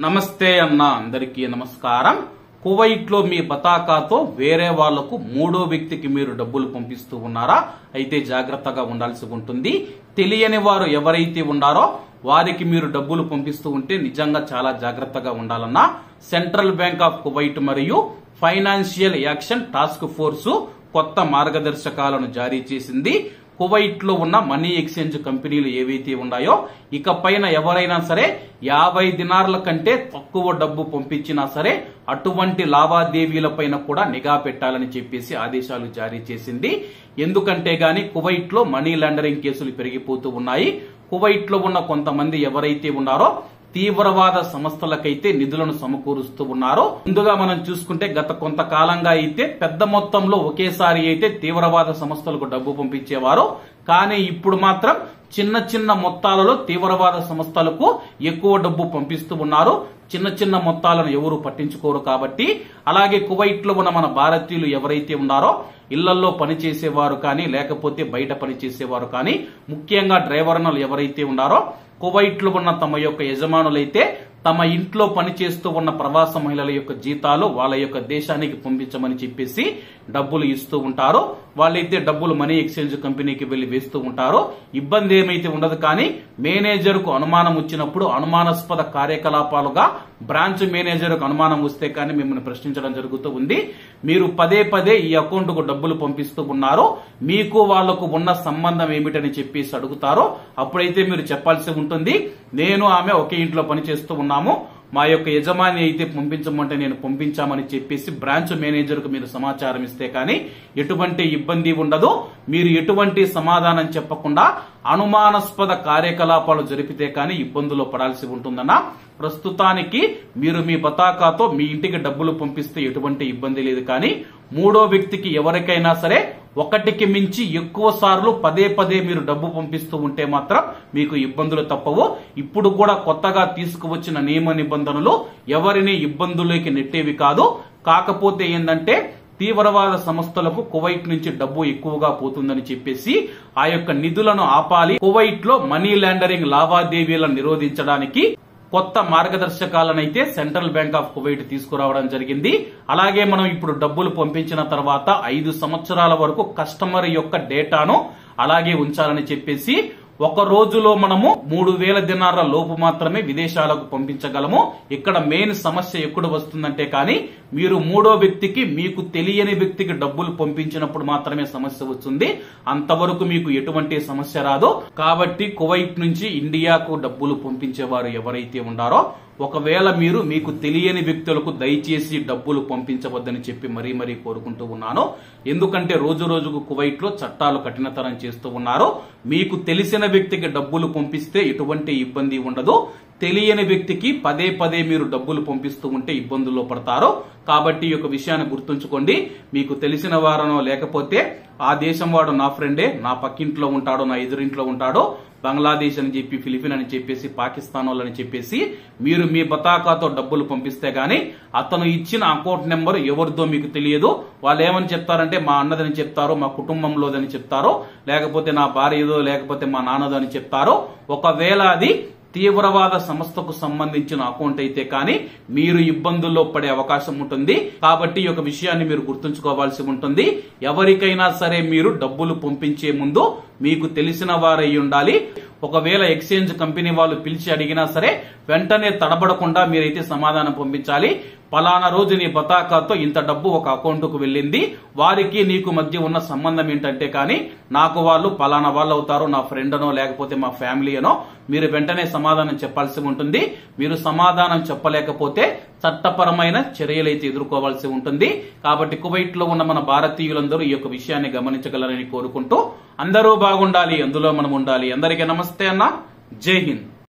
నమస్తే అన్న, అందరికీ నమస్కారం. కువైట్ లో మీ బతాకాతో వేరే వాళ్లకు మూడో వ్యక్తికి మీరు డబ్బులు పంపిస్తూ ఉన్నారా? అయితే జాగ్రత్తగా ఉండాల్సి ఉంటుంది. తెలియని వారు ఎవరైతే ఉన్నారో వారికి మీరు డబ్బులు పంపిస్తూ ఉంటే నిజంగా చాలా జాగ్రత్తగా ఉండాలన్నా. సెంట్రల్ బ్యాంక్ ఆఫ్ కువైట్ మరియు ఫైనాన్షియల్ యాక్షన్ టాస్క్ ఫోర్స్ కొత్త మార్గదర్శకాలను జారీ చేసింది. కువైట్ లో ఉన్న మనీ ఎక్స్చేంజ్ కంపెనీలు ఏవైతే ఉన్నాయో ఇకపైన ఎవరైనా సరే 50 దినార్ల కంటే తక్కువ డబ్బు పంపించినా సరే అటువంటి లావాదేవీల పైన కూడా నిఘా పెట్టాలని చెప్పేసి ఆదేశాలు జారీ చేసింది. ఎందుకంటే గాని కువైట్ లో మనీ లాండరింగ్ కేసులు పెరిగిపోతూ ఉన్నాయి. కువైట్ లో ఉన్న కొంతమంది ఎవరైతే ఉన్నారో తీవ్రవాద సంస్థలకైతే నిధులను సమకూరుస్తూ ఉన్నారు. ముందుగా మనం చూసుకుంటే గత కొంతకాలంగా అయితే పెద్ద మొత్తంలో ఒకేసారి అయితే తీవ్రవాద సంస్థలకు డబ్బు పంపించేవారు. కానీ ఇప్పుడు మాత్రం చిన్న చిన్న మొత్తాలలో తీవ్రవాద సంస్థలకు ఎక్కువ డబ్బు పంపిస్తూ ఉన్నారు. చిన్న చిన్న మొత్తాలను ఎవరు పట్టించుకోరు కాబట్టి. అలాగే కువైట్ లో ఉన్న మన భారతీయులు ఎవరైతే ఉన్నారో ఇళ్లలో పనిచేసేవారు కానీ లేకపోతే బయట పనిచేసేవారు కానీ ముఖ్యంగా డ్రైవర్లు ఎవరైతే ఉన్నారో కువైట్ లో ఉన్న తమ యొక్క యజమానులైతే తమ ఇంట్లో పనిచేస్తూ ఉన్న ప్రవాస మహిళల యొక్క జీతాలు వాళ్ళ యొక్క దేశానికి పంపించమని చెప్పేసి డబ్బులు ఇస్తూ ఉంటారు. వాళ్ళైతే డబ్బులు మనీ ఎక్స్చేంజ్ కంపెనీకి వెళ్లి వేస్తూ ఉంటారు. ఇబ్బంది ఏమైతే ఉండదు. కానీ మేనేజర్ కు అనుమానం వచ్చినప్పుడు అనుమానాస్పద కార్యకలాపాలుగా బ్రాంచ్ మేనేజర్ కు అనుమానం వస్తే కానీ మిమ్మల్ని ప్రశ్నించడం జరుగుతూ ఉంది. మీరు పదే పదే ఈ అకౌంట్ కు డబ్బులు పంపిస్తూ ఉన్నారు, మీకు వాళ్లకు ఉన్న సంబంధం ఏమిటని చెప్పేసి అడుగుతారో అప్పుడైతే మీరు చెప్పాల్సి ఉంటుంది, నేను ఆమె ఒకే ఇంట్లో పనిచేస్తూ ఉన్నాము, మా యొక్క యజమాని అయితే పంపించమంటే నేను పంపించామని చెప్పేసి బ్రాంచ్ మేనేజర్ కు మీరు సమాచారం ఇస్తే కానీ ఎటువంటి ఇబ్బంది ఉండదు. మీరు ఎటువంటి సమాధానం చెప్పకుండా అనుమానాస్పద కార్యకలాపాలు జరిపితే కానీ ఇబ్బందులు పడాల్సి ఉంటుందన్న. ప్రస్తుతానికి మీరు మీ బతాకాతో మీ ఇంటికి డబ్బులు పంపిస్తే ఎటువంటి ఇబ్బంది లేదు. కానీ మూడో వ్యక్తికి ఎవరికైనా సరే ఒకటికి మించి ఎక్కువ సార్లు పదే పదే మీరు డబ్బు పంపిస్తూ ఉంటే మాత్రం మీకు ఇబ్బందులు తప్పవు. ఇప్పుడు కూడా కొత్తగా తీసుకువచ్చిన నియమ నిబంధనలు ఎవరిని ఇబ్బందుల్లోకి నెట్టేవి కాదు. కాకపోతే ఏంటంటే తీవ్రవాద సంస్థలకు కువైట్ నుంచి డబ్బు ఎక్కువగా పోతుందని చెప్పేసి ఆ యొక్క నిధులను ఆపాలి. కువైట్ లో మనీ లాండరింగ్ లావాదేవీలను నిరోధించడానికి కొత్త మార్గదర్శకాలనైతే సెంట్రల్ బ్యాంక్ ఆఫ్ కువైట్ తీసుకురావడం జరిగింది. అలాగే మనం ఇప్పుడు డబ్బులు పంపించిన తర్వాత 5 సంవత్సరాల వరకు కస్టమర్ యొక్క డేటాను అలాగే ఉంచాలని చెప్పేసి ఒక రోజులో మనము 3000 దినార్ల లోపు మాత్రమే విదేశాలకు పంపించగలము. ఇక్కడ మెయిన్ సమస్య ఎక్కడ వస్తుందంటే కానీ మీరు మూడో వ్యక్తికి మీకు తెలియని వ్యక్తికి డబ్బులు పంపించినప్పుడు మాత్రమే సమస్య వస్తుంది. అంతవరకు మీకు ఎటువంటి సమస్య రాదు. కాబట్టి కువైట్ నుంచి ఇండియాకు డబ్బులు పంపించేవారు ఎవరైతే ఉన్నారో ఒకవేళ మీరు మీకు తెలియని వ్యక్తులకు దయచేసి డబ్బులు పంపించవద్దని చెప్పి మరీ కోరుకుంటూ ఉన్నాను. ఎందుకంటే రోజు రోజుకు కువైట్ లో చట్టాలు కఠినతరం చేస్తూ ఉన్నారు. మీకు తెలిసిన వ్యక్తికి డబ్బులు పంపిస్తే ఎటువంటి ఇబ్బంది ఉండదు. తెలియని వ్యక్తికి పదే పదే మీరు డబ్బులు పంపిస్తూ ఉంటే ఇబ్బందుల్లో పడతారు. కాబట్టి ఈ యొక్క విషయాన్ని గుర్తుంచుకోండి. మీకు తెలిసిన వారనో లేకపోతే ఆ దేశం వాడు నా ఫ్రెండే, నా పక్కింట్లో ఉంటాడో, నా ఎదురింట్లో ఉంటాడో, బంగ్లాదేశ్ అని చెప్పి, ఫిలిపిన్ అని చెప్పేసి, పాకిస్తాన్ వాళ్ళని చెప్పేసి మీరు మీ బతాకాతో డబ్బులు పంపిస్తే గానీ అతను ఇచ్చిన అకౌంట్ నెంబర్ ఎవరిదో మీకు తెలియదు. వాళ్ళు ఏమని చెప్తారంటే మా అన్నదని చెప్తారు, మా కుటుంబంలోదని చెప్తారు, లేకపోతే నా భార్యదో లేకపోతే మా నాన్నదో అని చెప్తారు. ఒకవేళ అది తీవ్రవాద సంస్థకు సంబంధించిన అకౌంట్ అయితే కానీ మీరు ఇబ్బందుల్లో పడే అవకాశం ఉంటుంది. కాబట్టి ఈ యొక్క విషయాన్ని మీరు గుర్తుంచుకోవాల్సి ఉంటుంది. ఎవరికైనా సరే మీరు డబ్బులు పంపించే ముందు మీకు తెలిసిన వారై ఉండాలి. ఒకవేళ ఎక్స్చేంజ్ కంపెనీ వాళ్ళు పిలిచి అడిగినా సరే వెంటనే తడబడకుండా మీరైతే సమాధానం పంపించాలి. పలానా రోజు నీ బతాకాతో ఇంత డబ్బు ఒక అకౌంట్ కు వెళ్ళింది, వారికి నీకు మధ్య ఉన్న సంబంధం ఏంటంటే కానీ నాకు వాళ్ళు పలానా వాళ్ళు అవుతారు, నా ఫ్రెండ్ అనో లేకపోతే మా ఫ్యామిలీ అనో మీరు వెంటనే సమాధానం చెప్పాల్సి ఉంటుంది. మీరు సమాధానం చెప్పలేకపోతే చట్టపరమైన చర్యలైతే ఎదుర్కోవాల్సి ఉంటుంది. కాబట్టి కువైట్ లో ఉన్న మన భారతీయులందరూ ఈ యొక్క విషయాన్ని గమనించగలరని కోరుకుంటూ అందరూ బాగుండాలి, అందులో మనం ఉండాలి. అందరికీ నమస్తే అన్న, జై హింద్.